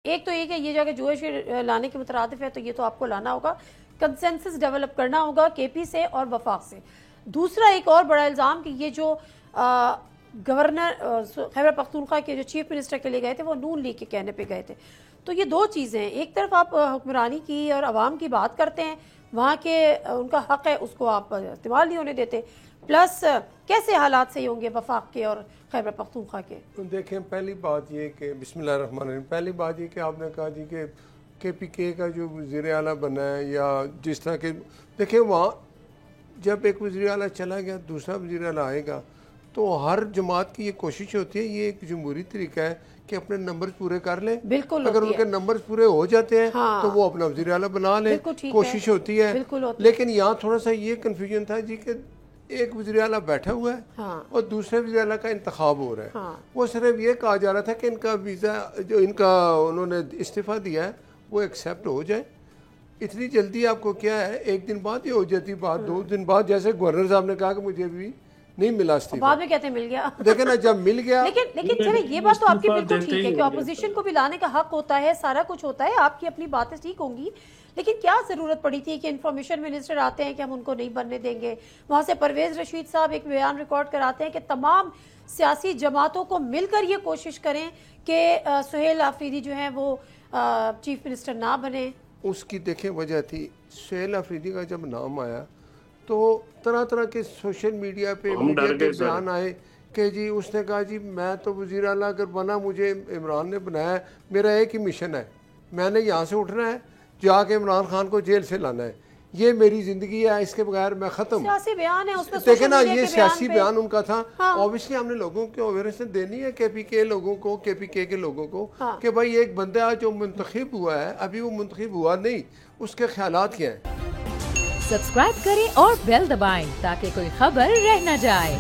ایک تو یہ کہ یہ جگہ جوش لانے کے مترادف ہے، تو یہ تو آپ کو لانا ہوگا، کنسنسس ڈیولپ کرنا ہوگا کے پی سے اور وفاق سے۔ دوسرا ایک اور بڑا الزام کہ یہ جو گورنر خیبر پختونخوا کے جو چیف منسٹر کے لیے گئے تھے وہ نون لیگ کے کہنے پہ گئے تھے۔ تو یہ دو چیزیں ہیں، ایک طرف آپ حکمرانی کی اور عوام کی بات کرتے ہیں، وہاں کے ان کا حق ہے، اس کو آپ استعمال نہیں ہونے دیتے، پلس کیسے حالات صحیح ہوں گے وفاق کے اور خیبر پختونخوا کے؟ دیکھیں پہلی بات یہ کہ بسم اللہ الرحمن الرحیم، پہلی بات یہ کہ آپ نے کہا جی کہ کے پی کے کا جو وزیر اعلیٰ بنا ہے یا جس طرح کے، دیکھیں وہاں جب ایک وزیر اعلیٰ چلا گیا دوسرا وزیر اعلیٰ آئے گا تو ہر جماعت کی یہ کوشش ہوتی ہے، یہ ایک جمہوری طریقہ ہے کہ اپنے نمبرز پورے کر لیں، بالکل اگر ان کے نمبرز پورے ہو جاتے ہیں تو وہ اپنا وزیر اعلیٰ بنا لیں، کوشش ہوتی ہے۔ لیکن یہاں تھوڑا سا یہ کنفیوژن تھا جی کہ ایک وزیر اعلیٰ بیٹھا ہوا ہے اور دوسرے وزیر اعلیٰ کا انتخاب ہو رہا ہے، وہ صرف یہ کہا جا رہا تھا کہ ان کا ویزا جو ان کا انہوں نے استعفیٰ دیا ہے وہ ایکسیپٹ ہو جائے۔ اتنی جلدی آپ کو کیا ہے، ایک دن بعد یہ ہو جاتی بات، 2 دن بعد، جیسے گورنر صاحب نے کہا کہ مجھے بھی نہیں ملا استعفیٰ، بعد میں کہتے ہیں مل گیا، دیکھیں نا جب مل گیا۔ لیکن چلے یہ بات تو آپ کی بالکل ٹھیک ہے کہ اپوزیشن کو بھی لانے کا حق ہوتا ہے، سارا کچھ ہوتا ہے، آپ کی اپنی باتیں ٹھیک ہوں گی، لیکن کیا ضرورت پڑی تھی کہ انفارمیشن منسٹر آتے ہیں کہ ہم ان کو نہیں بننے دیں گے، وہاں سے پرویز رشید صاحب ایک بیان ریکارڈ کراتے ہیں کہ تمام سیاسی جماعتوں کو مل کر یہ کوشش کریں کہ سہیل آفریدی جو ہیں وہ چیف منسٹر نہ بنے۔ اس کی دیکھیں وجہ تھی، سہیل آفریدی کا جب نام آیا تو طرح طرح کے سوشل میڈیا پہ میڈیا کے بیان آئے کہ جی اس نے کہا جی میں تو وزیر اعلیٰ اگر بنا، مجھے عمران نے بنایا ہے، میرا ایک ہی مشن ہے، میں نے یہاں سے اٹھنا ہے، جا کے عمران خان کو جیل سے لانا ہے، یہ میری زندگی ہے، اس کے بغیر میں ختم۔ سیاسی بیان ہے اس میں، دیکھیں نا یہ سیاسی بیان ان کا تھا۔ اوبیسلی ہم نے لوگوں کو اویئرنیس دینی ہے، کے پی کے لوگوں کو، کے پی کے لوگوں کو، کہ بھائی ایک بندہ جو منتخب ہوا ہے، ابھی وہ منتخب ہوا نہیں، اس کے خیالات کیا ہیں۔ سبسکرائب کریں اور بیل دبائیں تاکہ کوئی خبر رہ نہ جائے۔